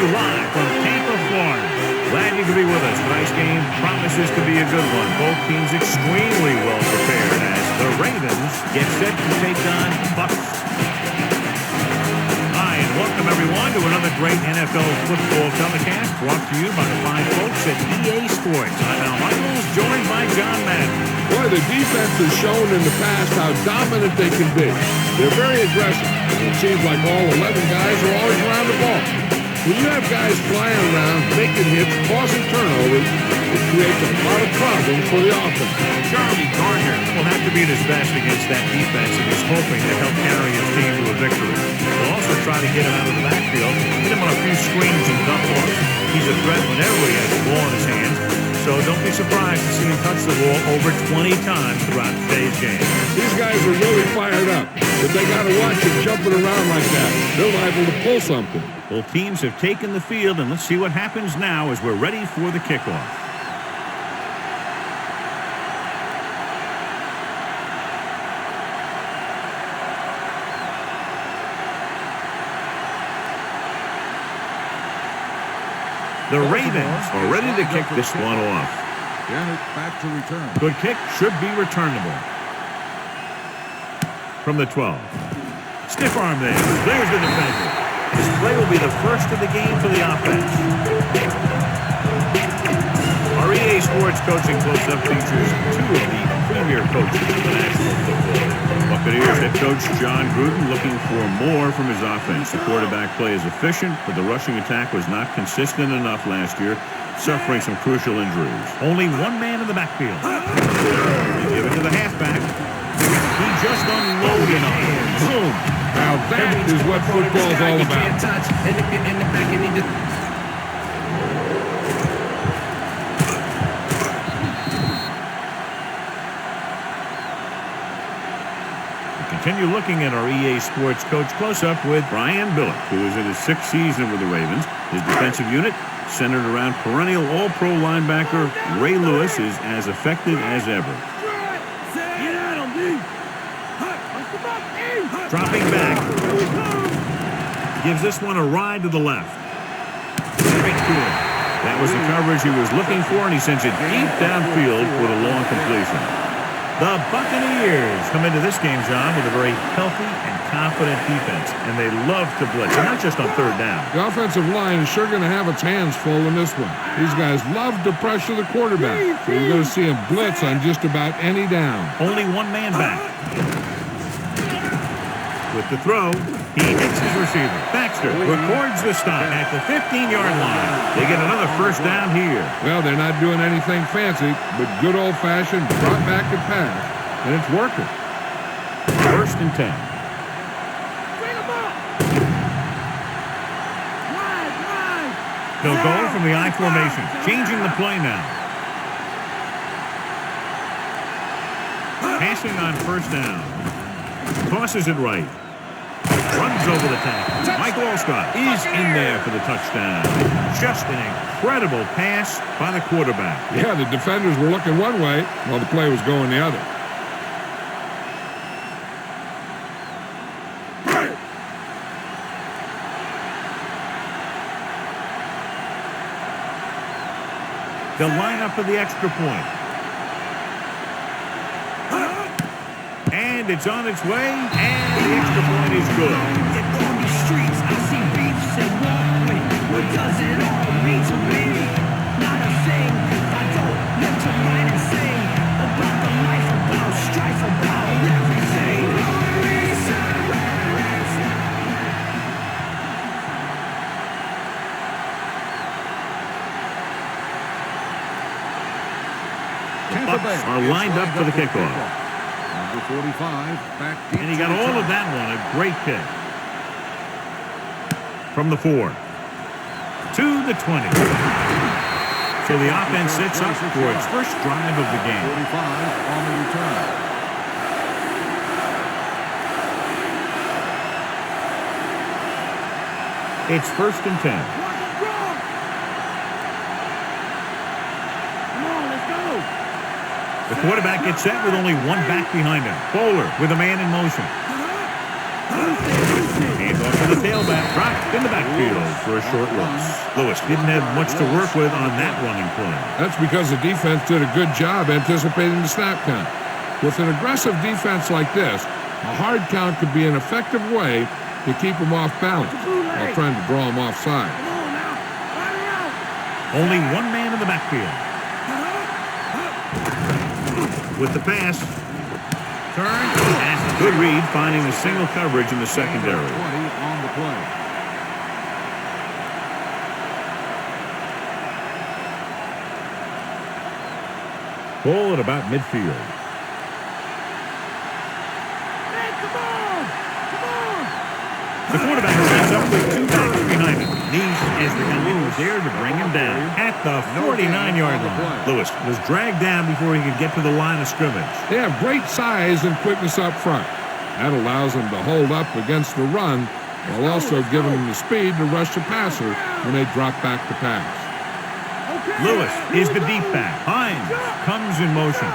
you live from Tampa, Florida. Glad you could be with us. Tonight's game promises to be a good one. Both teams extremely well prepared as the Ravens get set to take on the Bucs. Hi, and welcome everyone to another great NFL football telecast brought to you by the fine folks at EA Sports. I'm Al Michaels, joined by John Madden. Boy, the defense has shown in the past how dominant they can be. They're very aggressive. It seems like all 11 guys are always around the ball. When you have guys flying around, making hits, causing turnovers, it creates a lot of problems for the offense. Charlie Gardner will have to be at his best against that defense and is hoping to help carry his team to a victory. They'll also try to get him out of the backfield, hit him on a few screens and dump offs. He's a threat whenever he has the ball in his hands, so don't be surprised to see him touch the ball over 20 times throughout today's game. These guys are really fired up, but they got to watch him jumping around like that. They're liable to pull something. Both teams have taken the field, and let's see what happens now as we're ready for the kickoff. The Ravens are ready to kick this one off. Janet back to return. Good kick, should be returnable. From the 12. Stiff arm there. Clears the defender. This play will be the first of the game for the offense. Our EA Sports coaching close-up features two of the premier coaches in the National Football. Buccaneers head coach John Gruden looking for more from his offense. The quarterback play is efficient, but the rushing attack was not consistent enough last year, suffering some crucial injuries. Only one man in the backfield. They give it to the halfback. He just unloaded on him. Boom. Now that is what football is all about. We continue looking at our EA Sports coach close-up with Brian Billick, who is in his 6th season with the Ravens. His defensive unit, centered around perennial All-Pro linebacker Ray Lewis, is as effective as ever. Dropping back. Gives this one a ride to the left. Straight to him. That was the coverage he was looking for, and he sends it deep downfield for the long completion. The Buccaneers come into this game, John, with a very healthy and confident defense, and they love to blitz, and not just on third down. The offensive line is sure going to have its hands full in this one. These guys love to pressure the quarterback, so you're going to see him blitz on just about any down. Only one man back. With the throw, he hits his receiver. Baxter records the stop at the 15-yard line. They get another first down here. Well, they're not doing anything fancy, but good old-fashioned drop back and pass, and it's working. 1st and 10. They'll go from the I formation, changing the play now. Passing on 1st down. Tosses it right. Runs over the tackle. Mike Allstott is in there for the touchdown. Just an incredible pass by the quarterback. Yeah, the defenders were looking one way while the play was going the other. They'll line up for the extra point. And it's on its way, and the extra point is good. On the streets, I see beefs and war. What does it all mean to me? Not a thing. I don't live to write and sing about the life, about strife, about everything. The Bucs are lined up for the kickoff. Number 45, back deep. And he got all of that one. A great kick. From the 4 to the 20. So the offense sets up for its first drive of the game. 45 on the return. It's 1st and 10. The quarterback gets set with only one back behind him. Bowler with a man in motion. Hands off to the tailback. Drop in the backfield for a short loss. Lewis didn't have much to work with on that running play. That's because the defense did a good job anticipating the snap count. With an aggressive defense like this, a hard count could be an effective way to keep them off balance while trying to draw them offside. Only one man in the backfield. With the pass. Turn. And good read, finding the single coverage in the secondary. 20 on the play. Ball at about midfield. The quarterback sets up with two backs behind him. Nice is the guy there to bring him down at the 49-yard line. Lewis was dragged down before he could get to the line of scrimmage. They have great size and quickness up front. That allows them to hold up against the run while also giving them the speed to rush the passer when they drop back to pass. Lewis is the deep back. Hines comes in motion.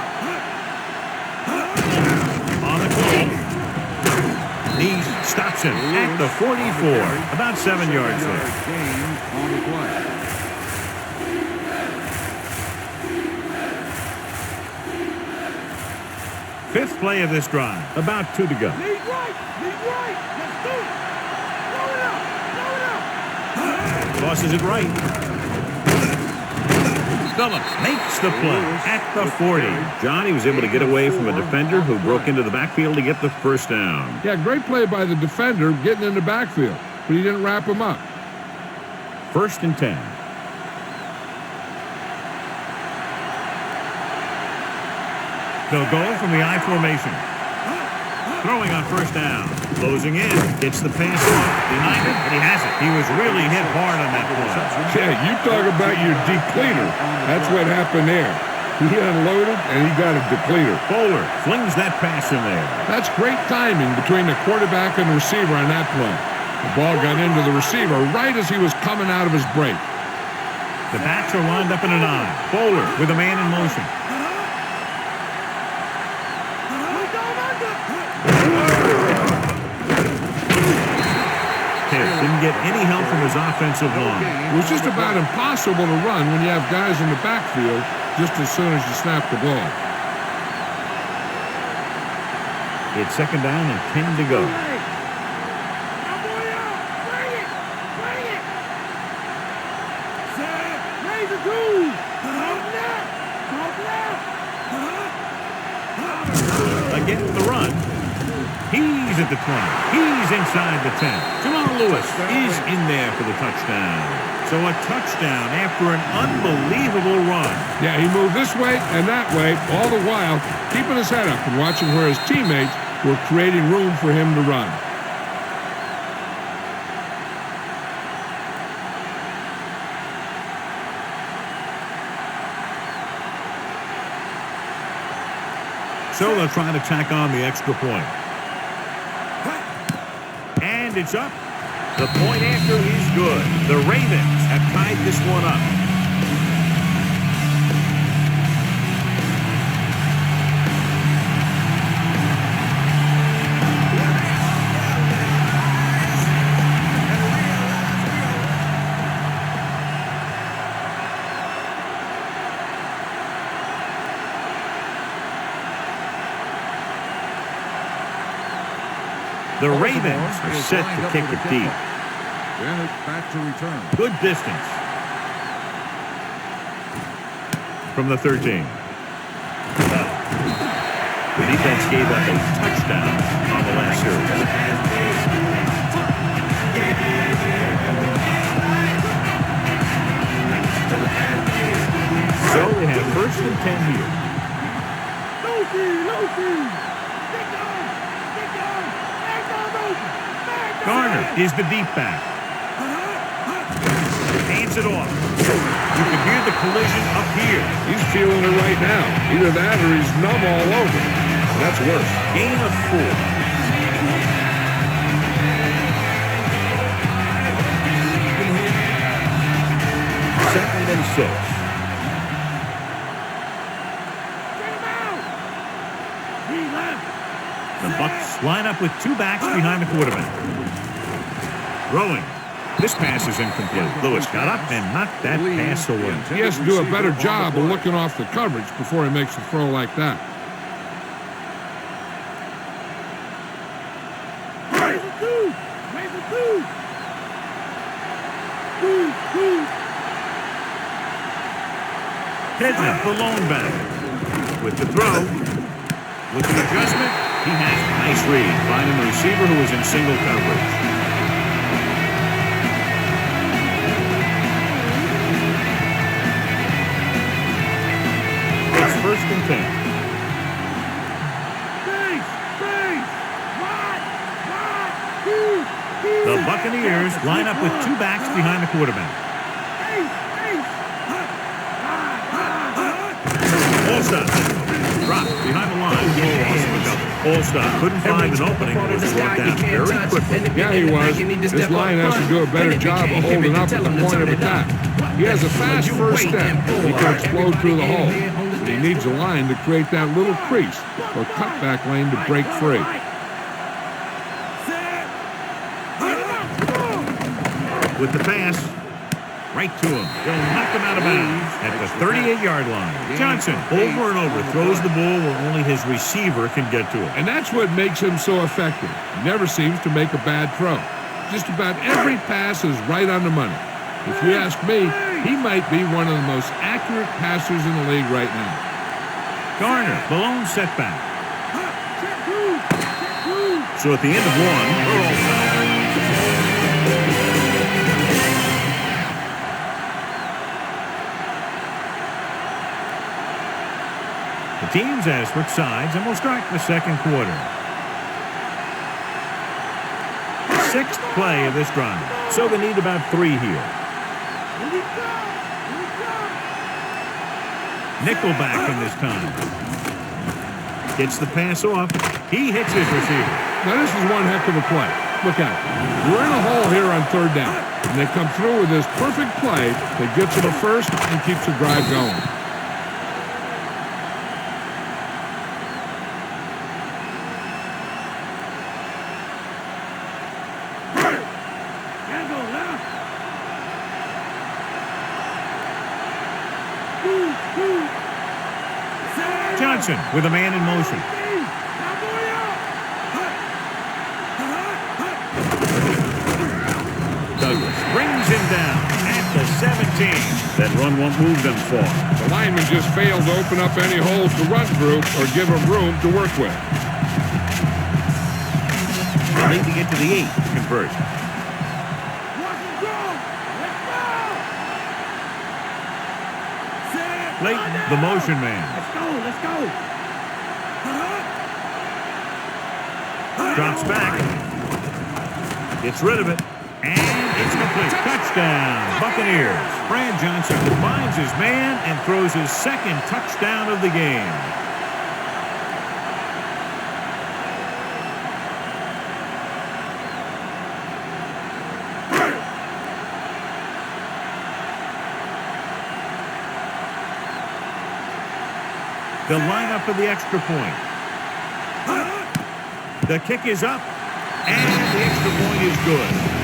On the call. He stops him at the 44. About 7 yards there. Gain on the play. Fifth play of this drive. About 2 to go. Lead right. Let's do it. Blow it up. Tosses it right. Phillips makes the play at the 40. Johnny was able to get away from a defender who broke into the backfield to get the first down. Yeah, great play by the defender getting in the backfield, but he didn't wrap him up. 1st and 10. They'll go from the I formation. Throwing on 1st down. Closing in. Gets the pass off. Behind him, and he has it. He was really hit hard on that play. Yeah, you talk about your depleter. That's what happened there. He unloaded, and he got a depleter. Bowler flings that pass in there. That's great timing between the quarterback and the receiver on that play. The ball got into the receiver right as he was coming out of his break. The backs are lined up in an I. Bowler with a man in motion. Didn't get any help from his offensive line. It was just about impossible to run when you have guys in the backfield just as soon as you snap the ball. It's 2nd down and 10 to go. Again, the run. He's at the 20. He's inside the 10. Jamal Lewis is in there for the touchdown. So a touchdown after an unbelievable run. Yeah, he moved this way and that way, all the while keeping his head up and watching where his teammates were creating room for him to run. So they'll try to tack on the extra point. And it's up. The point after is good. The Ravens have tied this one up. The Ravens are set to kick it deep. Bennett back to return. Good distance. From the 13. The defense gave up a touchdown on the last series. So they have 1st and 10 here. Garner is the deep back. Hands it off. You can hear the collision up here. He's feeling it right now. Either that or he's numb all over. That's worse. Gain of 4. Second and 6. The Bucs line up with 2 backs behind the quarterback. Throwing. This pass is incomplete. Lewis got up and knocked that pass away. He has to do a better job of looking off the coverage before he makes a throw like that. Hedman, the lone back. With the throw, with the adjustment, he has a nice read, finding the receiver who was in single coverage. It's 1st and 10. The Buccaneers line up with 2 backs behind the quarterback. All-Star dropped behind the line. All-Star couldn't find an opening and was brought down very quickly. Yeah, he was. This line has to do a better job of holding up at the point of attack. He has a fast first step. He can explode through the hole. But he needs a line to create that little crease or cutback lane to break free. With the pass, right to him. They'll knock him out of bounds at the 38-yard line. Johnson, over and over, throws the ball where only his receiver can get to him. And that's what makes him so effective. He never seems to make a bad throw. Just about every pass is right on the money. If you ask me, he might be one of the most accurate passers in the league right now. Garner, the lone setback. So at the end of one, we're all set. The teams has switched sides and will start the second quarter. 6th play of this drive, so they need about 3 here. Nickelback in this time. Gets the pass off. He hits his receiver. Now this is one heck of a play. Look out. We're in a hole here on 3rd down. And they come through with this perfect play that gets them a first and keeps the drive going. Johnson with a man in motion. Douglas brings him down at the 17. That run won't move them far. The lineman just failed to open up any holes to run through or give him room to work with. They need to get to the 8 to convert. Clayton, the motion man. Let's go. Drops back. Gets rid of it. And it's complete. Touchdown, Buccaneers. Brad Johnson finds his man and throws his 2nd touchdown of the game. They'll line up for the extra point. The kick is up, and the extra point is good.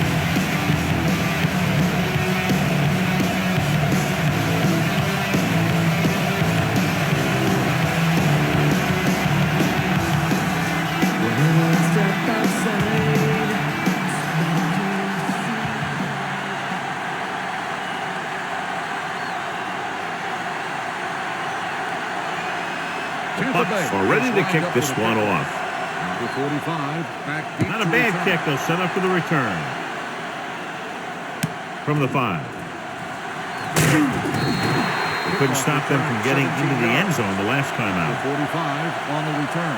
Bucks are ready to kick this one off. Number 45, Not a bad kick. They'll set up for the return. From the 5. Couldn't stop them from getting into the end zone the last time out. 45 on the return.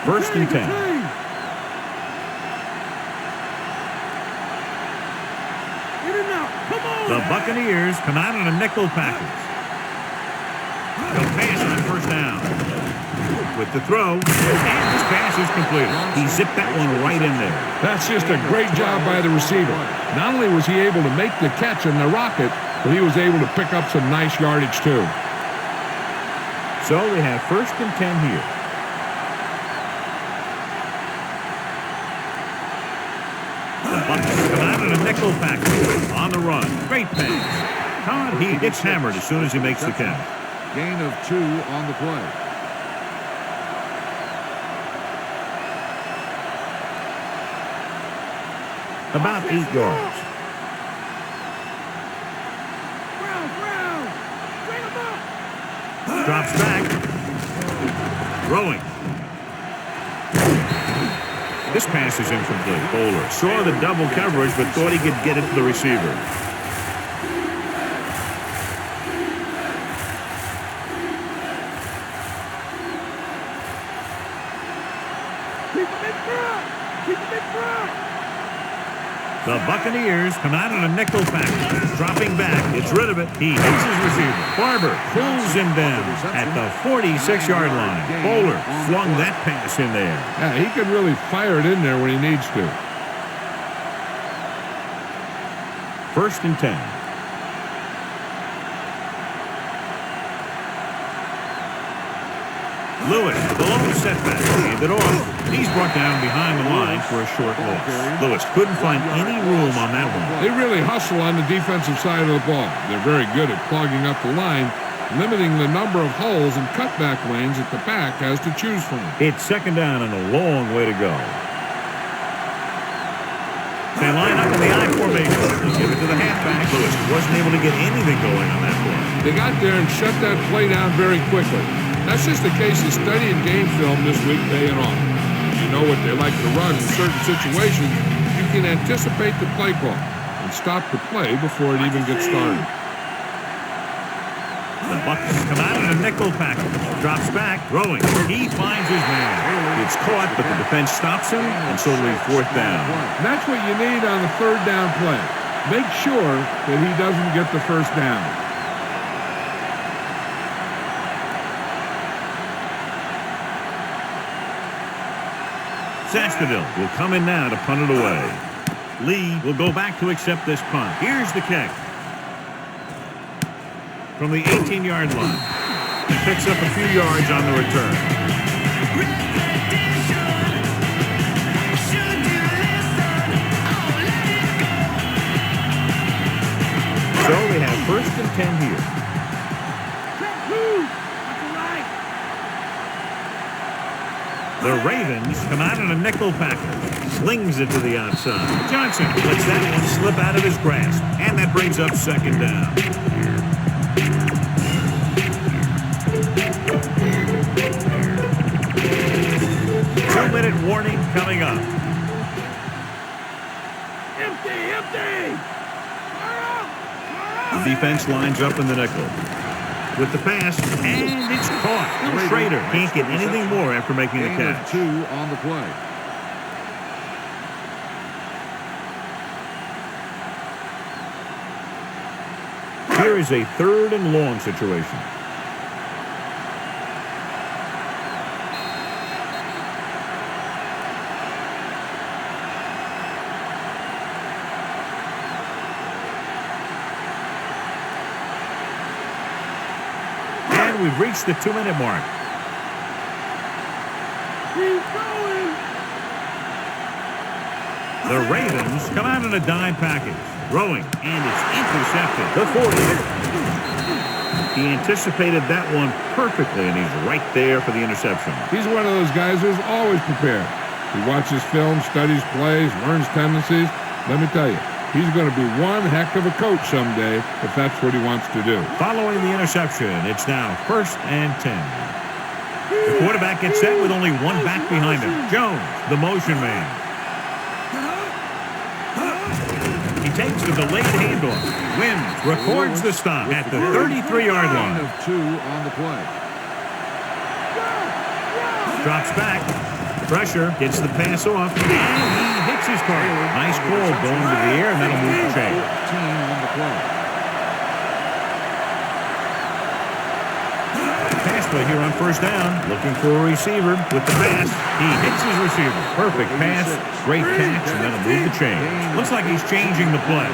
First and 10. The Buccaneers come out on a nickel package. They'll pass on 1st down. With the throw, and this pass is completed. He zipped that one right in there. That's just a great job by the receiver. Not only was he able to make the catch on the rocket, but he was able to pick up some nice yardage too. So they have 1st and 10 here. Bucks come out in a nickel package on the run. Great pass. Todd, he gets hammered as soon as he makes the catch. Gain of 2 on the play. About 8 yards. Drops back. Throwing. This pass is incomplete. Bowler saw the double coverage but thought he could get it to the receiver. The Buccaneers come out in a nickel package. Dropping back. Gets rid of it. He hits his receiver. Barber pulls him down at the 46-yard line. Bowler flung that pass in there. Yeah, he can really fire it in there when he needs to. 1st and 10. Lewis, the lone setback, gave it off. He's brought down behind the line for a short loss. Lewis couldn't find any room on that one. They really hustle on the defensive side of the ball. They're very good at clogging up the line, limiting the number of holes and cutback lanes that the back has to choose from. It's 2nd down and a long way to go. They line up in the I formation. They give it to the halfback. Lewis wasn't able to get anything going on that play. They got there and shut that play down very quickly. That's just a case of studying game film this week paying off. You know what they like to run in certain situations, you can anticipate the play call and stop the play before it even gets started. The Bucks come out in a nickel package. Drops back, throwing. He finds his man. It's caught, but the defense stops him, and so it'll be 4th down. And that's what you need on the 3rd down play. Make sure that he doesn't get the 1st down. Sastadil will come in now to punt it away. Lee will go back to accept this punt. Here's the kick. From the 18-yard line. He picks up a few yards on the return. So they have 1st and 10 here. The Ravens come out in a nickel package. Slings it to the outside. Johnson lets that one slip out of his grasp. And that brings up 2nd down. Two-minute warning coming up. Empty! The defense lines up in the nickel. With the pass, and it's caught. Schrader can't get anything more after making the catch. 2 on the play. Here is a 3rd and long situation. We've reached the 2-minute mark. Keep going. The Ravens come out in a dime package. Throwing, and it's intercepted. The 40. He anticipated that one perfectly, and he's right there for the interception. He's one of those guys who's always prepared. He watches film, studies plays, learns tendencies. Let me tell you, he's going to be one heck of a coach someday if that's what he wants to do. Following the interception, it's now 1st and 10. The quarterback gets set with only one back behind him. Jones, the motion man. He takes the delayed handoff. Wins, records the stop at the 33-yard line. Gain of 2 on the play. Drops back. Pressure, gets the pass off, and he hits his target. Nice ball going to the air, and that'll move the chain. 14 on the play. Pass play here on 1st down. Looking for a receiver with the pass. He hits his receiver. Perfect pass, great catch, and that'll move the chain. Looks like he's changing the play.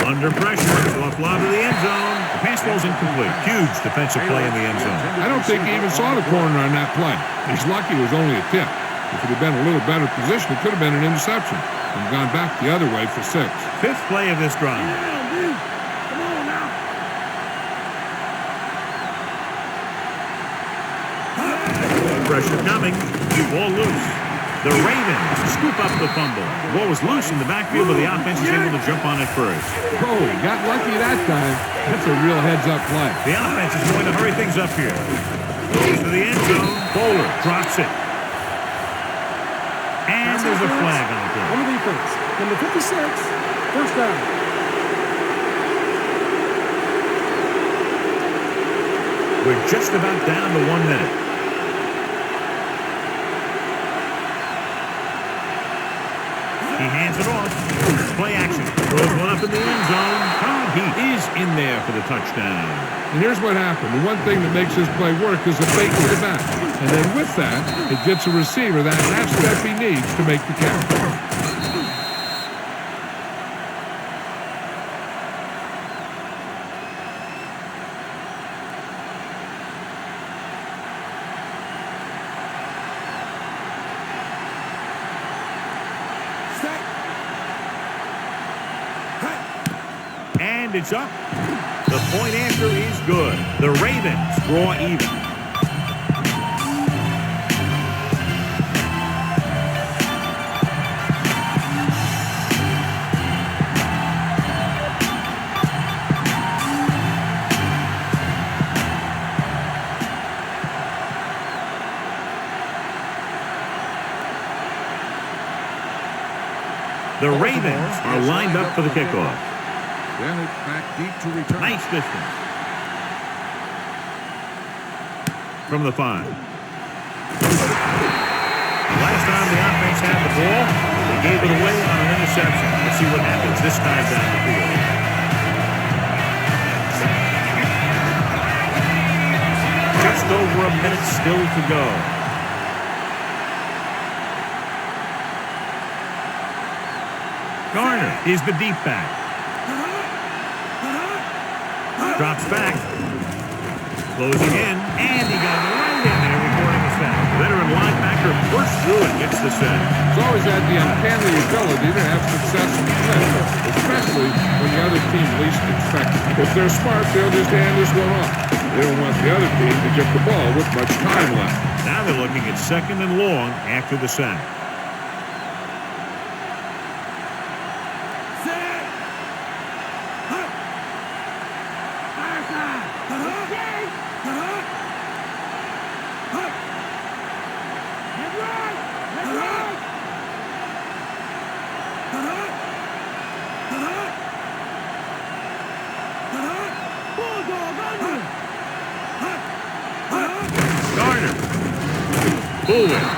Under pressure, off lob to the end zone. The pass throws incomplete. Huge defensive play in the end zone. I don't think he even saw the corner on that play. He's lucky it was only a tip. If it had been a little better position, it could have been an interception and gone back the other way for 6. Fifth play of this drive. Come on now. Pressure coming. Ball loose. The Ravens scoop up the fumble. The ball was loose in the backfield, but the offense is able to jump on it first. Oh, he got lucky that time. That's a real heads-up play. The offense is going to hurry things up here. Goes to the end zone. Bowler drops it. And there's a flag on the play. On the defense. Number 56, first down. We're just about down to 1 minute. He hands it off. Play action. Throws one up in the end zone. He is in there for the touchdown. And here's what happened. The one thing that makes this play work is the fake to the back. And then with that, it gets a receiver that half step he needs to make the catch. And it's up. The point after is good. The Ravens draw even. The Ravens are lined up for the kickoff. Bennett back deep to return. Nice distance. From the 5. Last time the offense had the ball, they gave it away on an interception. Let's see what happens this time down the field. Just over a minute still to go. Garner is the deep back. Drops back. Closing in. And he got right in there recording the sack. Veteran linebacker bursts through and gets the sack. He's always had the uncanny ability to have success in the play, especially when the other team least expects it. If they're smart, they'll just hand this one off. They don't want the other team to get the ball with much time left. Now they're looking at 2nd and long after the sack.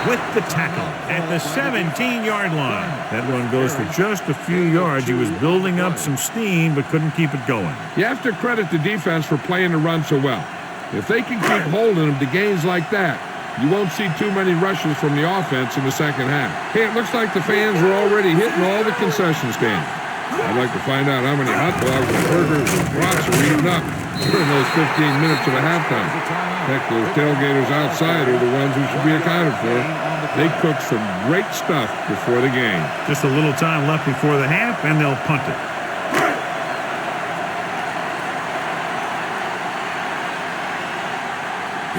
With the tackle at the 17-yard line. That run goes for just a few yards. He was building up some steam but couldn't keep it going. You have to credit the defense for playing the run so well. If they can keep holding them to gains like that, you won't see too many rushes from the offense in the second half. Hey, it looks like the fans are already hitting all the concession stands. I'd like to find out how many hot dogs and burgers and brats are eating up during those 15 minutes of the halftime. Heck, those tailgaters outside are the ones who should be accounted for. They cook some great stuff before the game. Just a little time left before the half, and they'll punt it.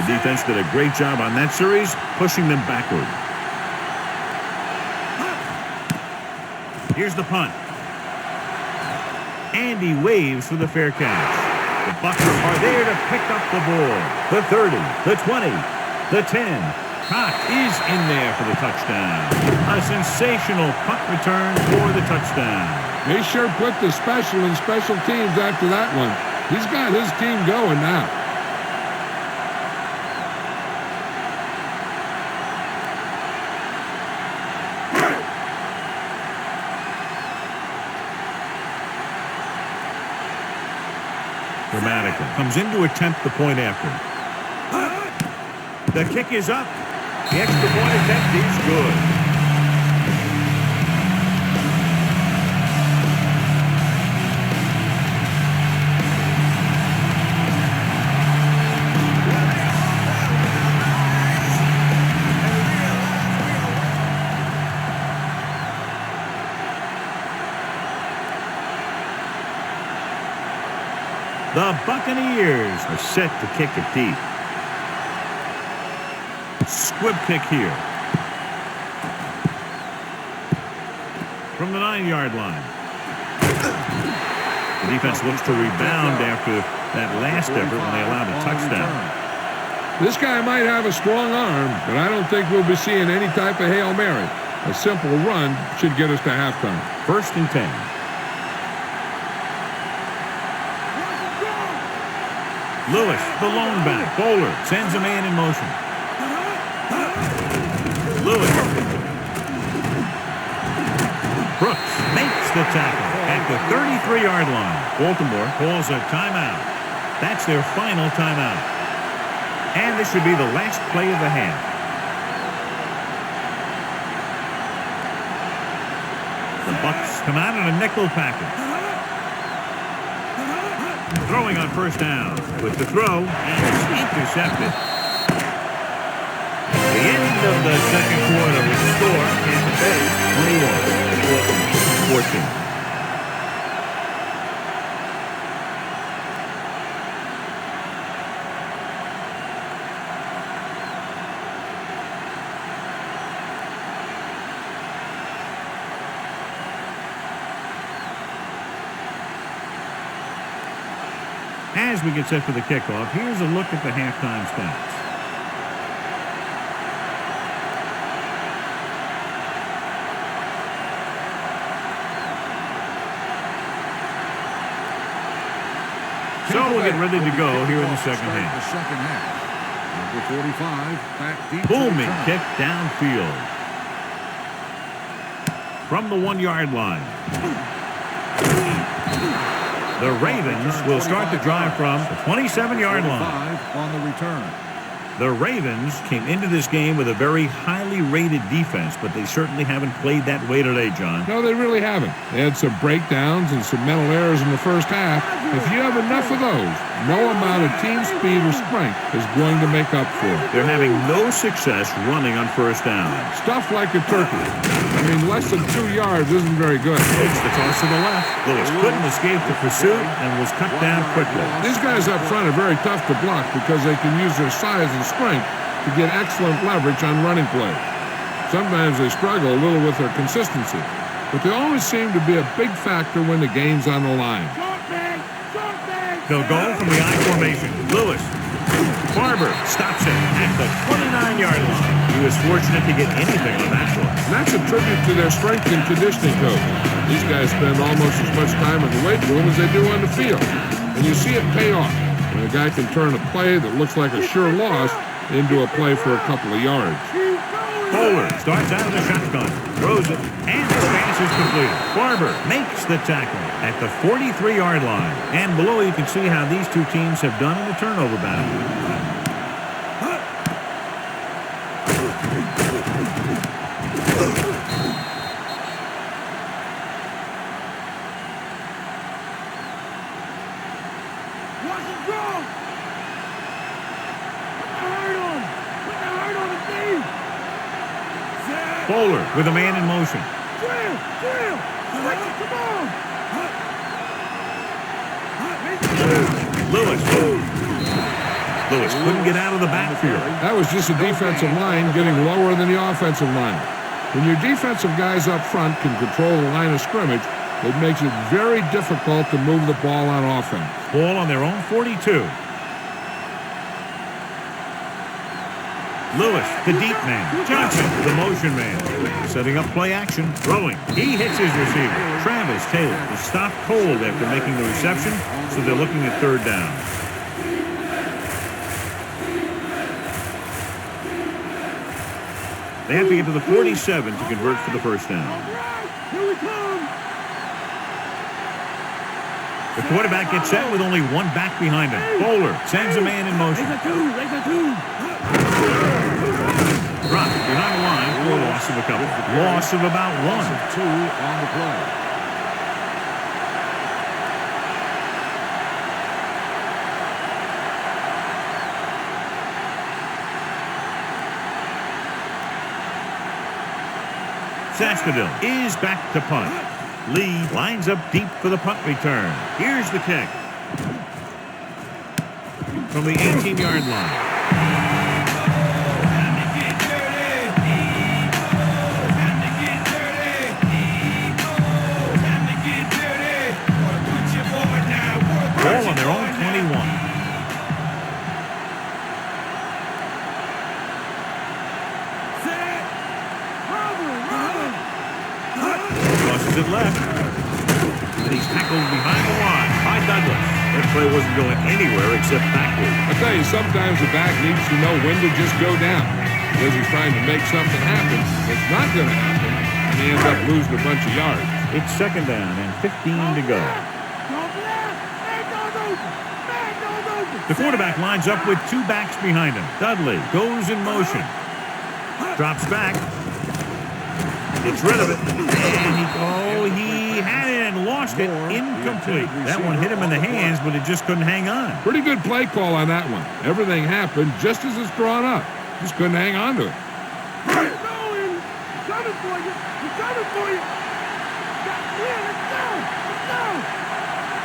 The defense did a great job on that series, pushing them backward. Here's the punt. And he waves for the fair catch. The Bucs are there to pick up the ball. The 30, the 20, the 10. Cox is in there for the touchdown. A sensational punt return for the touchdown. They sure put the special in special teams after that one. He's got his team going now. Dramatica comes in to attempt the point after. The kick is up. The extra point attempt is good. The Buccaneers are set to kick it deep. Squib kick here. From the 9-yard line. The defense looks to rebound after that last effort when they allowed a touchdown. This guy might have a strong arm, but I don't think we'll be seeing any type of Hail Mary. A simple run should get us to halftime. 1st and 10. Lewis, the lone back. Bowler sends a man in motion. Lewis. Brooks makes the tackle at the 33-yard line. Baltimore calls a timeout. That's their final timeout. And this should be the last play of the half. The Bucs come out in a nickel package. Throwing on 1st down with the throw, and it's intercepted. The end of the 2nd quarter with the score, Tampa Bay 21, Baltimore 14. As we get set for the kickoff, here's a look at the halftime stats. So we'll get ready to go here in the second half. Number 45, back deep. Booming kick downfield. From the 1-yard line. The Ravens will start the drive from the 27-yard line. On the return. The Ravens came into this game with a very highly rated defense, but they certainly haven't played that way today, John. No, they really haven't. They had some breakdowns and some mental errors in the first half. If you have enough of those, no amount of team speed or strength is going to make up for it. They're having no success running on 1st down. Stuff like a turkey. I mean, less than 2 yards isn't very good. It's the toss to the left. Lewis couldn't escape the pursuit and was cut down quickly. These guys up front are very tough to block because they can use their size and strength to get excellent leverage on running plays. Sometimes they struggle a little with their consistency, but they always seem to be a big factor when the game's on the line. They'll go from the I formation. Lewis. Barber stops it at the 29-yard line. He was fortunate to get anything on that one. And that's a tribute to their strength and conditioning coach. These guys spend almost as much time in the weight room as they do on the field. And you see it pay off when a guy can turn a play that looks like a sure loss into a play for a couple of yards. Bowler starts out of the shotgun, throws it, and the pass is completed. Barber makes the tackle at the 43-yard line. And below you can see how these two teams have done in the turnover battle. Bowler with a man in motion. Lewis couldn't get out of the backfield. That was just a defensive line getting lower than the offensive line. When your defensive guys up front can control the line of scrimmage, it makes it very difficult to move the ball on offense. Ball on their own 42. Lewis, the deep man. Johnson, the motion man. Setting up play action. Throwing. He hits his receiver. Travis Taylor is stopped cold after making the reception, so they're looking at 3rd down. They have to get to the 47 to convert for the 1st down. Here we come. The quarterback gets set with only one back behind him. Bowler sends a man in motion. Dropped behind the line for a loss of a couple. Loss of about 1. 2 on the play. Saskadil is back to punt. Lee lines up deep for the punt return. Here's the kick. from the 18-yard line. Ball on their own 21. Crosses it left. And he's tackled behind the line by Douglas. That play wasn't going anywhere except backward. I tell you, sometimes the back needs to know when to just go down because he's trying to make something happen. It's not going to happen, and he ends up losing a bunch of yards. It's second down and 15 to go. The quarterback lines up with two backs behind him. Dudley goes in motion. Drops back. Gets rid of it. And he had it and lost it. Incomplete. That one hit him in the hands, but it just couldn't hang on. Pretty good play call on that one. Everything happened just as it's drawn up. Just couldn't hang on to it. Coming for you. He's coming for you.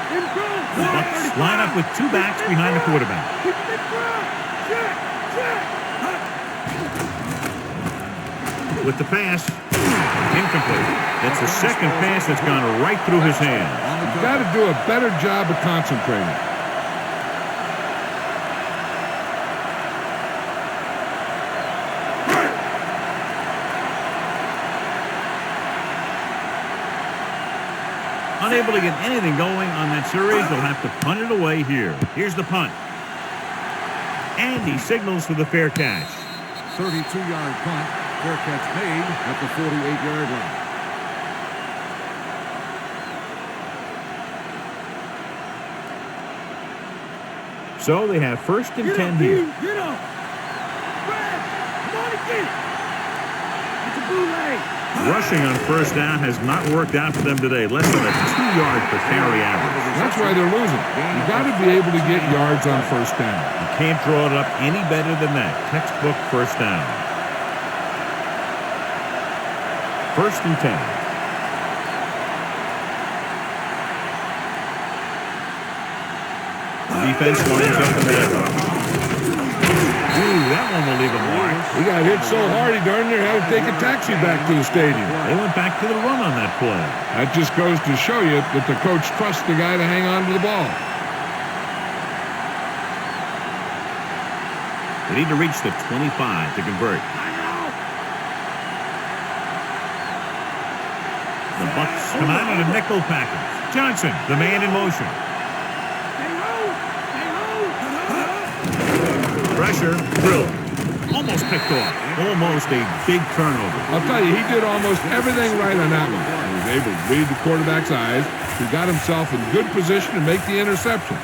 Let's go. The Bucs line up with two backs behind the quarterback. With the pass, incomplete. That's the second pass that's gone right through his hands. You've got to do a better job of concentrating. Unable to get anything going on that series, they'll have to punt it away here. Here's the punt. And he signals for the fair catch. 32-yard punt. Fair catch made at the 48-yard line. So they have first and 10 here. Get up. Brad, come on and get it. It's a bootleg. Rushing on first down has not worked out for them today. Less than a 2-yard per carry average. That's why they're losing. You've got to be able to get yards on first down. You can't draw it up any better than that. Textbook first down. First and 10. Defense lines up in the middle. Ooh, that one will leave a mark. He got hit so hard he darn near had to take a taxi back to the stadium. They went back to the run on that play. That just goes to show you that the coach trusts the guy to hang on to the ball. They need to reach the 25 to convert. The Bucs come out in a nickel package. Johnson, the man in motion. Pressure, drill. Almost picked off. Almost a big turnover. I'll tell you, he did almost everything right on that one. He was able to read the quarterback's eyes. He got himself in good position to make the interception.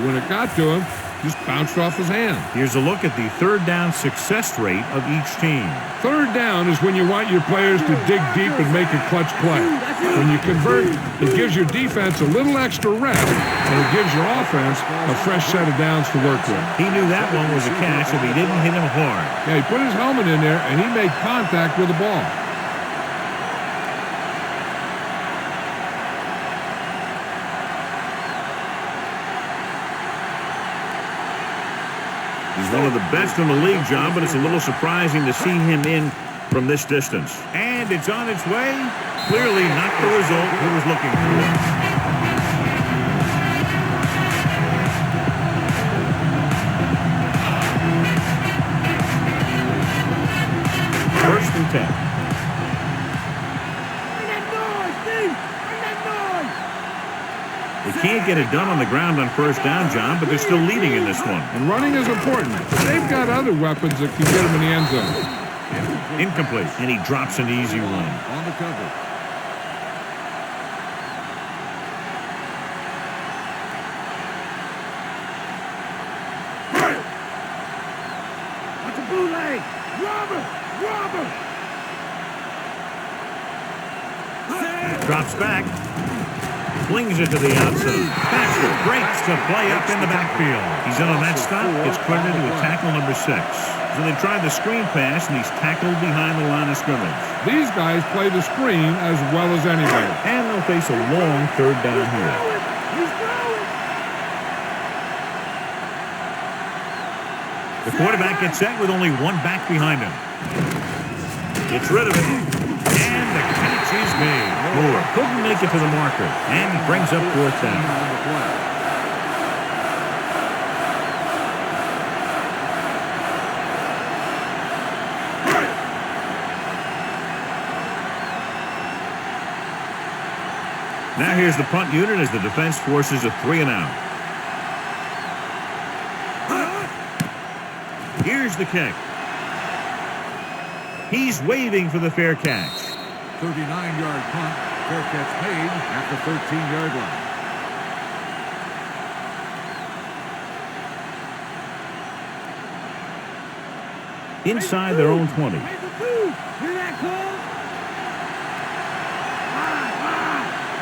When it got to him, just bounced off his hand. Here's a look at the third down success rate of each team. Third down is when you want your players to dig deep and make a clutch play. When you convert, it gives your defense a little extra rest, and it gives your offense a fresh set of downs to work with. He knew that one was a catch if he didn't hit him hard. Yeah, he put his helmet in there, and he made contact with the ball. He's one of the best in the league, John, but it's a little surprising to see him in from this distance. And it's on its way. Clearly not the result he was looking for. First and 10. They can't get it done on the ground on first down, John, but they're still leading in this one. And running is important. They've got other weapons that can get them in the end zone. Incomplete, and he drops an easy one. On the cover. What's a bootleg? Robber! Drops back. Flings it to the outside. Baxter breaks the play up in the backfield. He's in on that stop. Gets credited to a tackle number 6. So they tried the screen pass, and he's tackled behind the line of scrimmage. These guys play the screen as well as anybody. And they'll face a long third down here. The quarterback gets set with only one back behind him. Gets rid of it. And the catch is made. Moore couldn't make it to the marker. And he brings up fourth down. Now here's the punt unit as the defense forces a 3-and-out. Here's the kick. He's waving for the fair catch. 39-yard punt. Fair catch made at the 13-yard line. Inside their own 20. Hear that call?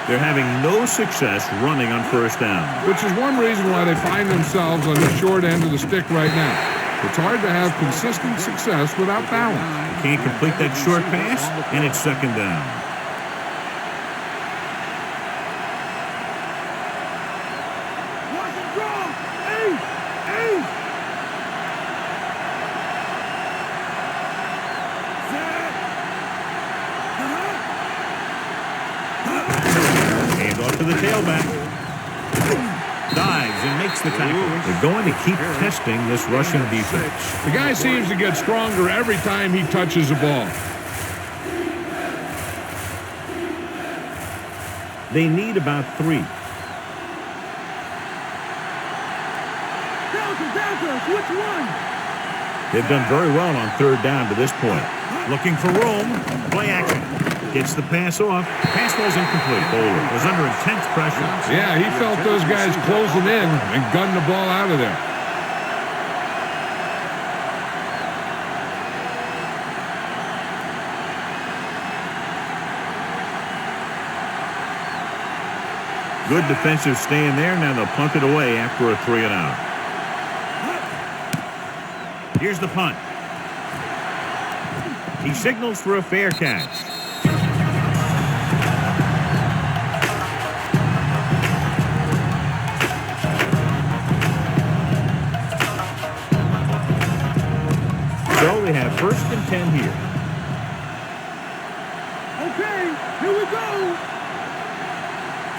They're having no success running on first down. Which is one reason why they find themselves on the short end of the stick right now. It's hard to have consistent success without balance. They can't complete that short pass, and it's second down. Watch it draw! Ace! Ace! Hand off to the tailback. Dives and makes the tackle. They're going to keep testing this rushing defense. The guy seems to get stronger every time he touches the ball. They need about 3. Delta, switch one! They've done very well on third down to this point. Looking for room. Play action. Gets the pass off. Pass was incomplete. Bowler was under intense pressure. Yeah, he felt those guys closing in and gunned the ball out of there. Good defensive stand there. Now they'll punt it away after a 3-and-out. Here's the punt. He signals for a fair catch. So they have first and 10 here. Okay, here we go!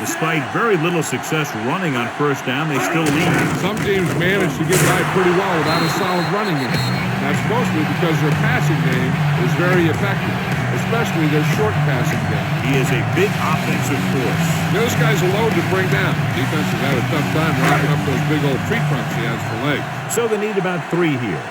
Despite very little success running on first down, they still lead. Some teams manage to get by pretty well without a solid running game. That's mostly because their passing game is very effective, especially their short passing game. He is a big offensive force. Those guys are loaded to bring down. Defense has had a tough time wrapping up those big old tree trunks he has for legs. So they need about 3 here.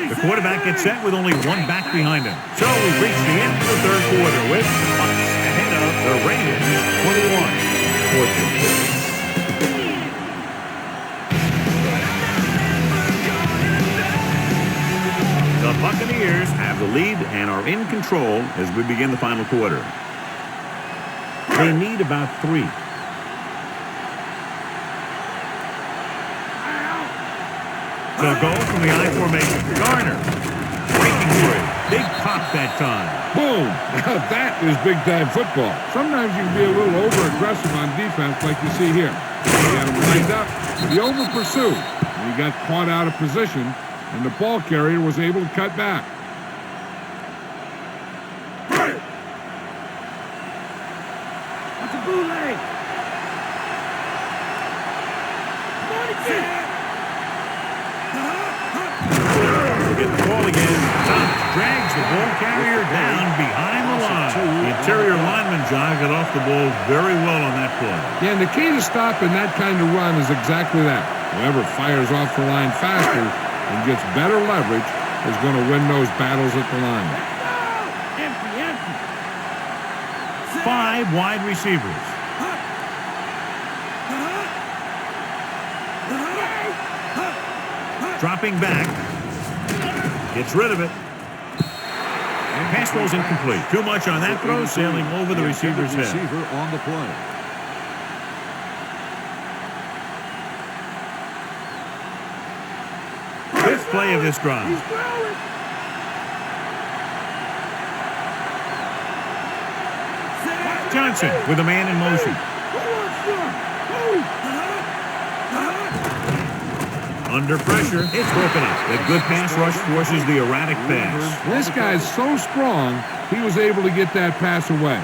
The quarterback gets set with only one back behind him. So we've reached the end of the third quarter with Bucs ahead of the Raiders 21-14. The Buccaneers have the lead and are in control as we begin the final quarter. They need about 3. They'll go from the I formation. Garner breaking free. Big pop that time. Boom! Now that is big-time football. Sometimes you can be a little over-aggressive on defense like you see here. He had him lined up. He over-pursued. And he got caught out of position, and the ball carrier was able to cut back. That's a bootleg! Get the ball again. Thomas drags the ball carrier down behind the line. The interior lineman, John, got off the ball very well on that play. Yeah, and the key to stopping that kind of run is exactly that. Whoever fires off the line faster and gets better leverage is going to win those battles at the line. Empty. 5 wide receivers. Dropping back. Gets rid of it. And pass throw's incomplete. Too much on that throw, sailing over the receiver's head. Receiver on the play. Fifth play of this drive. He's throwing! Johnson with a man in motion. Who wants some? Who? Under pressure, it's broken up. The good pass rush forces the erratic pass. This guy's so strong, he was able to get that pass away.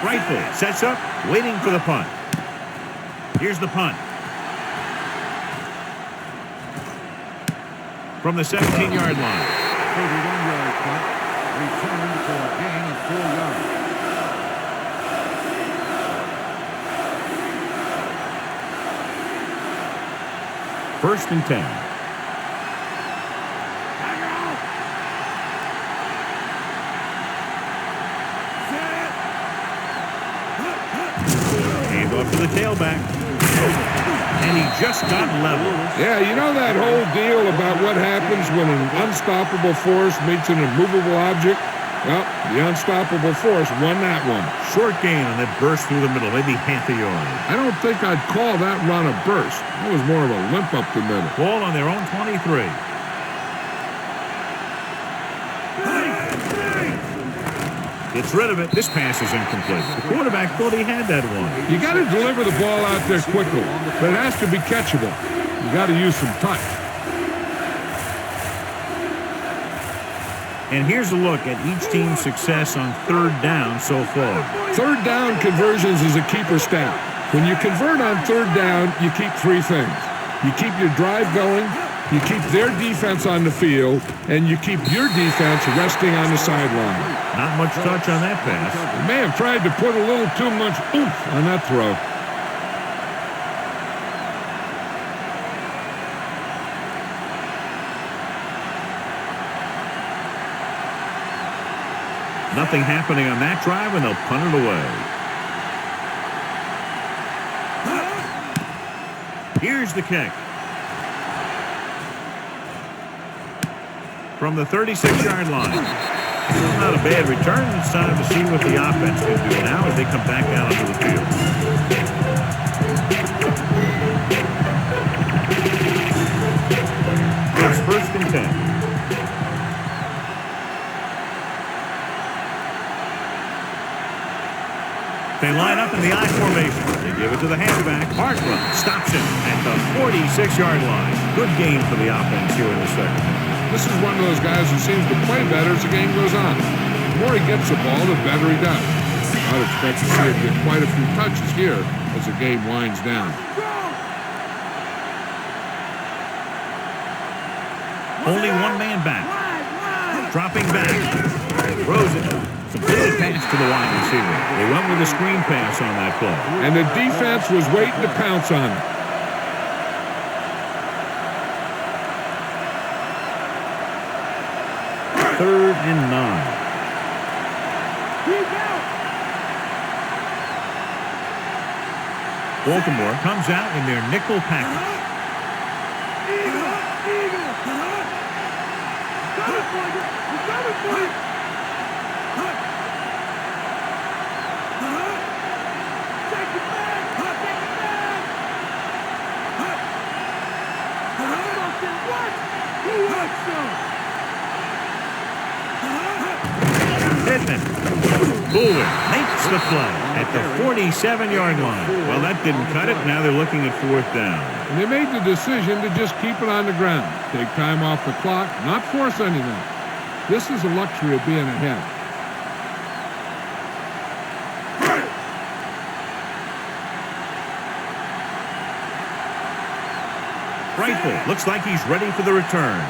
Rifle sets up, waiting for the punt. Here's the punt. From the 17-yard line. 31-yard punt. Returned for a gain of 4 yards. First and 10. Off to the tailback. And he just got level. Yeah, you know that whole deal about what happens when an unstoppable force meets an immovable object? Well, the unstoppable force won that one. Short gain on that burst through the middle, maybe half a yard. I don't think I'd call that run a burst. That was more of a limp up the middle. Ball on their own 23. Gets rid of it. This pass is incomplete. The quarterback thought he had that one. You got to deliver the ball out there quickly, but it has to be catchable. You got to use some touch. And here's a look at each team's success on third down so far. Third down conversions is a keeper stat. When you convert on third down, you keep 3 things. You keep your drive going, you keep their defense on the field, and you keep your defense resting on the sideline. Not much touch on that pass. They may have tried to put a little too much oomph on that throw. Nothing happening on that drive, and they'll punt it away. Here's the kick. From the 36-yard line. Not a bad return. It's time to see what the offense can do now as they come back out onto the field. It's first and 10. They line up in the I formation. They give it to the halfback. Hartman stops him at the 46-yard line. Good game for the offense here in the second. This is one of those guys who seems to play better as the game goes on. The more he gets the ball, the better he does. I'd expect to see him get quite a few touches here as the game winds down. Only one man back. Dropping back. Throws it. Completed pass to the wide receiver. They went with a screen pass on that play. And the defense was waiting to pounce on it. Third and 9. Baltimore comes out in their nickel package. Booler makes the play at the 47-yard line. Well, that didn't cut it. Now they're looking at fourth down. And they made the decision to just keep it on the ground. Take time off the clock, not force anything. This is the luxury of being ahead. Rifle looks like he's ready for the return.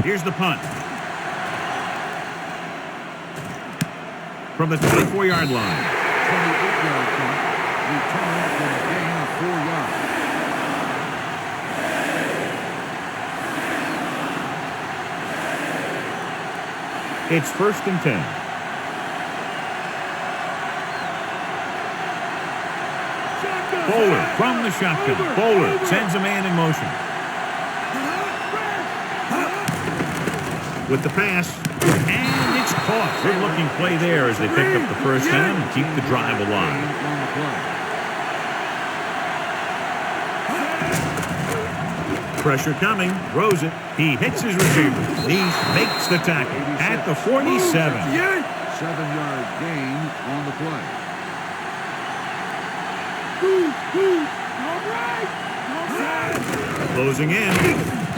Here's the punt. From the 24-yard line. 28-yard punt. returned for a gain of 4 yards. It's 1st and 10. Bowler from the shotgun. Bowler sends a man in motion. With the pass, and it's caught. Good looking play there as they pick up the first down and keep the drive alive. On the play. Pressure coming, throws it. He hits his receiver. He makes the tackle at the 47. 7-yard gain on the play. Closing in.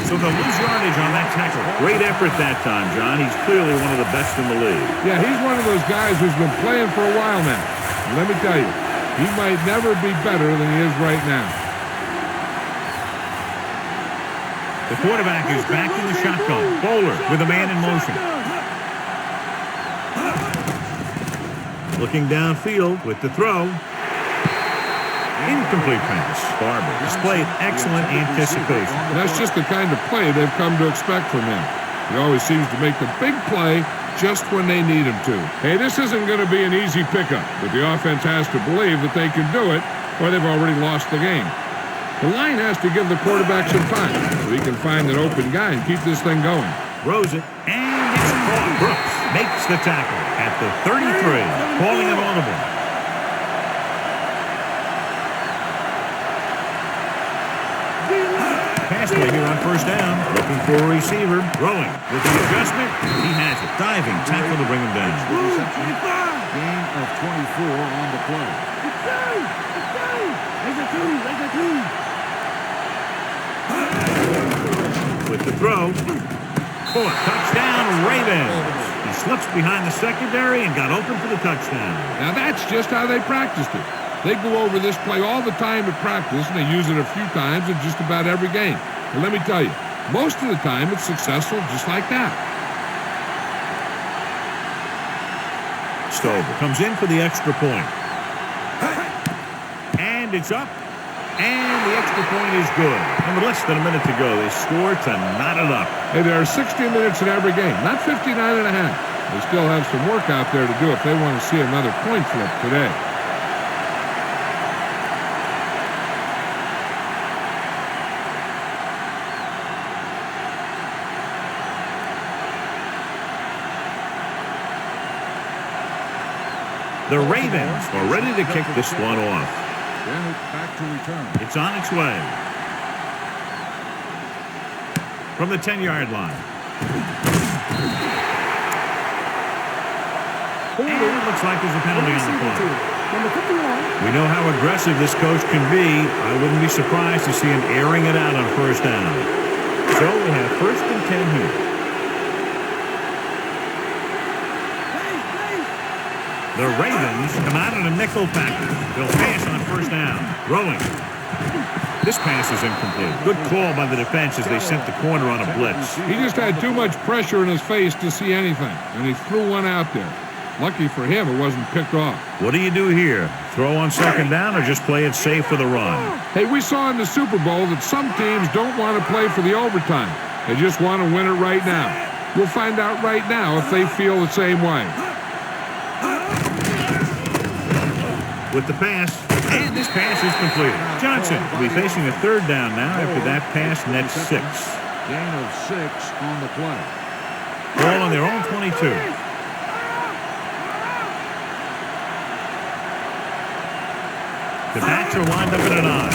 So they'll lose yardage on that tackle. Great effort that time, John. He's clearly one of the best in the league. Yeah, he's one of those guys who's been playing for a while now. And let me tell you, he might never be better than he is right now. The quarterback is back in the shotgun. Bowler with a man in motion. Looking downfield with the throw. Incomplete pass. Barber displayed excellent anticipation. That's just the kind of play they've come to expect from him. He always seems to make the big play just when they need him to. Hey, this isn't going to be an easy pickup, but the offense has to believe that they can do it, or they've already lost the game. The line has to give the quarterback some time so he can find an open guy and keep this thing going. Throws it, and it's caught. Brooks makes the tackle at the 33, calling it audible. Pass play here on first down. Looking for a receiver. Throwing with the adjustment. He has it. Diving tackle to bring him down. Gain of 24 on the play. With the throw. For a touchdown, Ravens. He slips behind the secondary and got open for the touchdown. Now that's just how they practiced it. They go over this play all the time at practice, and they use it a few times in just about every game. And let me tell you, most of the time it's successful just like that. Stover comes in for the extra point. And it's up. And the extra point is good. And with less than a minute to go, they score to knot it up. Hey, there are 60 minutes in every game, not 59 and a half. They still have some work out there to do if they want to see another point flip today. The Ravens are ready to kick this one off. Then it's back to return. It's on its way. From the 10-yard line. And it looks like there's a penalty on the play. We know how aggressive this coach can be. I wouldn't be surprised to see him airing it out on first down. So we have 1st and 10 here. The Ravens come out in a nickel package. They'll pass on first down. Throwing. This pass is incomplete. Good call by the defense as they sent the corner on a blitz. He just had too much pressure in his face to see anything, and he threw one out there. Lucky for him, it wasn't picked off. What do you do here? Throw on second down or just play it safe for the run? Hey, we saw in the Super Bowl that some teams don't want to play for the overtime. They just want to win it right now. We'll find out right now if they feel the same way. With the pass, and this pass is completed. Johnson will be facing a third down now after that pass nets 6. Gain of 6 on the play. Ball on their own 22. The backs are lined up in an eye.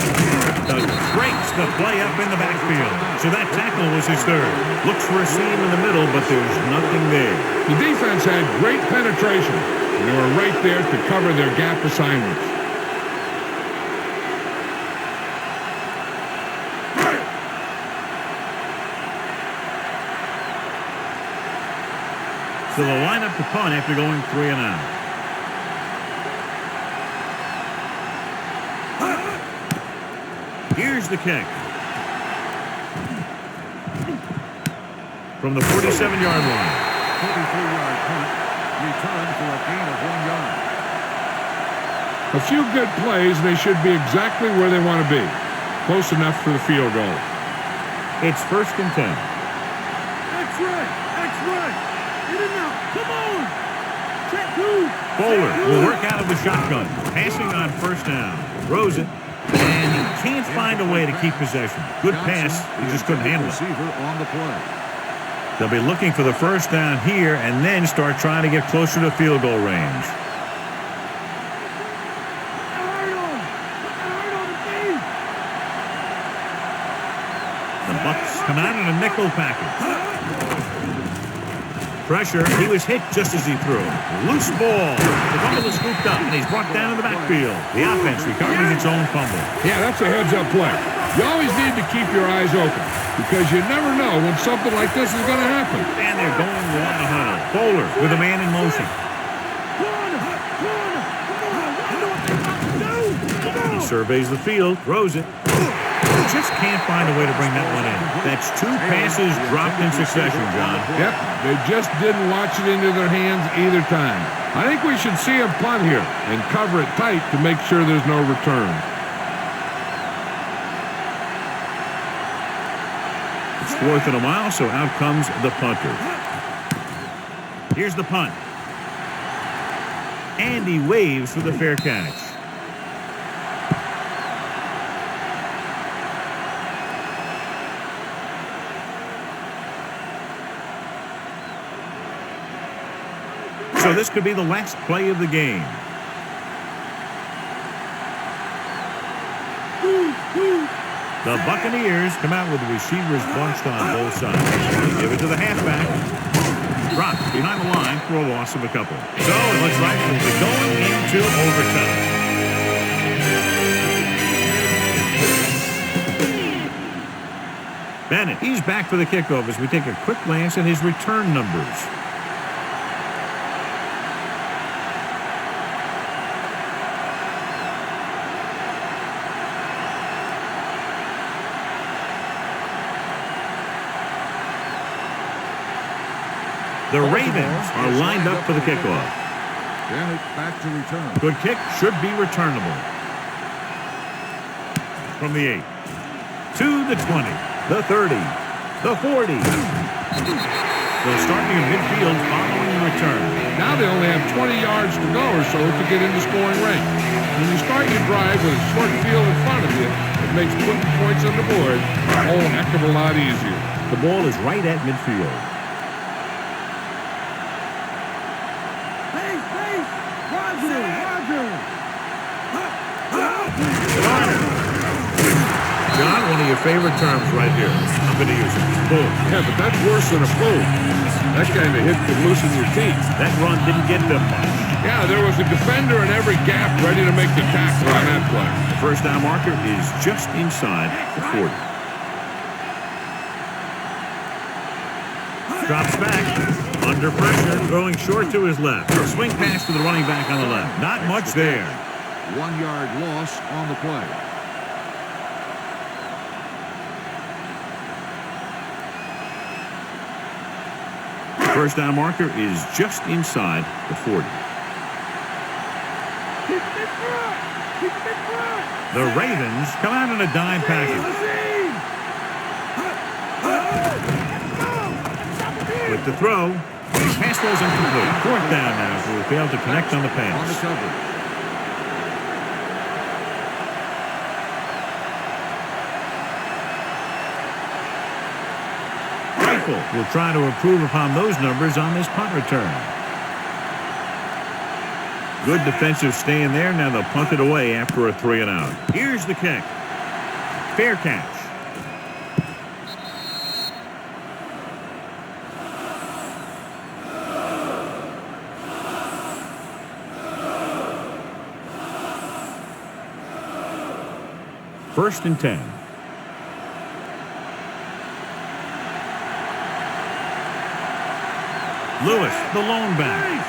Doug breaks the play up in the backfield. So that tackle was his third. Looks for a seam in the middle, but there's nothing there. The defense had great penetration. They were right there to cover their gap assignments. So they'll line up to punt after going 3 and out. Here's the kick. From the 47-yard line. 33-yard punt. Return for a gain of 1 yard. A few good plays, and they should be exactly where they want to be. Close enough for the field goal. It's 1st and 10. That's right. That's right. In and out. Come on. Check 2. Bowler will work out of the shotgun. Passing on 1st down. Throws it. And he can't find a way to keep possession. Good pass. He just couldn't handle it. Receiver on the play. They'll be looking for the 1st down here and then start trying to get closer to field goal range. The Bucs come out in a nickel package. Pressure. He was hit just as he threw. Loose ball. The fumble is scooped up, and he's brought down in the backfield. The offense recovers its own fumble. Yeah, that's a heads-up play. You always need to keep your eyes open because you never know when something like this is going to happen. And they're going on the huddle. Bowler with a man in motion. He surveys the field, throws it. Just can't find a way to bring that one in. That's 2 passes dropped in succession, John. Yep, they just didn't watch it into their hands either time. I think we should see him punt here and cover it tight to make sure there's no return. It's 4th and a mile, so out comes the punter. Here's the punt. And he waves for the fair catch. So this could be the last play of the game. The Buccaneers come out with the receivers bunched on both sides. Give it to the halfback. Dropped behind the line for a loss of a couple. So it looks like we'll be going into overtime. Bennett, he's back for the kickoff as we take a quick glance at his return numbers. The Ravens are lined up for the kickoff. Bennett back to return. Good kick, should be returnable. From the 8. To the 20. The 30. The 40. They'll start near midfield following the return. Now they only have 20 yards to go or so to get into scoring range. When you start your drive with a short field in front of you, it makes putting points on the board a whole heck of a lot easier. The ball is right at midfield. John, one of your favorite terms right here. I'm going to use it. Boom. Yeah, but that's worse than a boom. That kind of hit could loosen your teeth. That run didn't get them much. Yeah, there was a defender in every gap ready to make the tackle on that play. The 1st down marker is just inside the 40. Drops back. Under pressure. Throwing short to his left. A swing pass to the running back on the left. Not much there. 1 yard loss on the play. First down marker is just inside the 40. The Ravens come out in a dime package. With the throw, the pass was incomplete. 4th down now as we failed to connect on the pass. On the cover. Will try to improve upon those numbers on this punt return. Good defensive stand there. Now they'll punt it away after a 3 and out. Here's the kick. Fair catch. First and 10. Lewis, the lone back.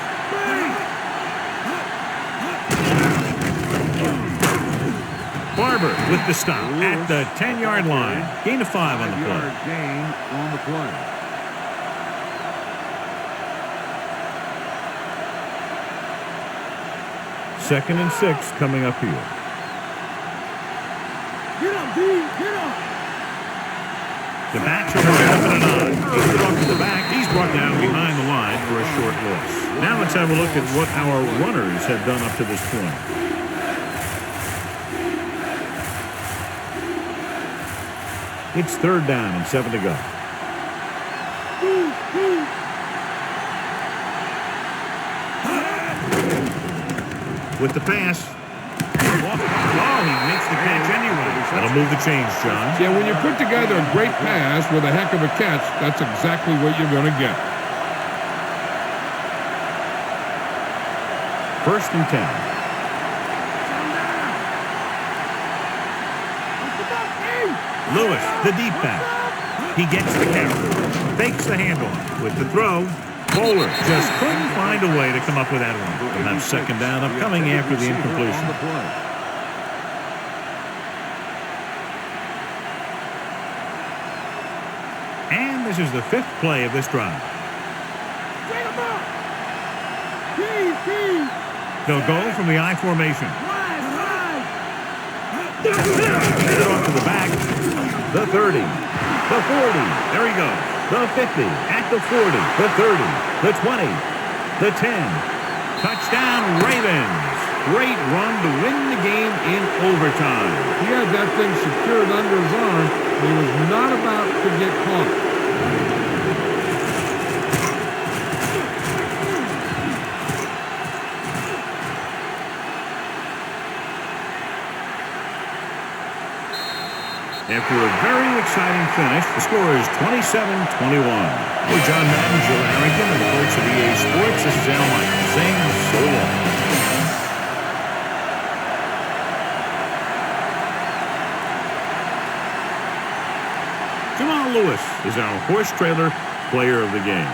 Barber with the stop at the 10-yard line. Gain of 5 on the play. 5-yard gain on the play. 2nd and 6 coming up here. Get up, D. Get up. The backs are moving on. He's put off to the back. He's brought down behind the line for a short loss. Now let's have a look at what our runners have done up to this point. It's 3rd down and 7 to go. With the pass. Oh, he makes the catch anyway. That'll move the chains, John. Yeah, when you put together a great pass with a heck of a catch, that's exactly what you're going to get. 1st and 10. Lewis, the deep back. He gets the carry. Fakes the handoff with the throw. Bowler just couldn't find a way to come up with that one. They'll have 2nd down upcoming after the incompletion. And this is the 5th play of this drive. They'll go from the I formation. Get it off to the back. The 30. The 40. There he goes. The 50. At the 40. The 30. The 20. The 10. Touchdown, Ravens. Great run to win the game in overtime. He had that thing secured under his arm. He was not about to get caught. After a very exciting finish, the score is 27-21. For John Madden, Joe Harrington, and the folks at EA Sports, this is Al Michaels saying so long. Jamal Lewis is our horse trailer player of the game.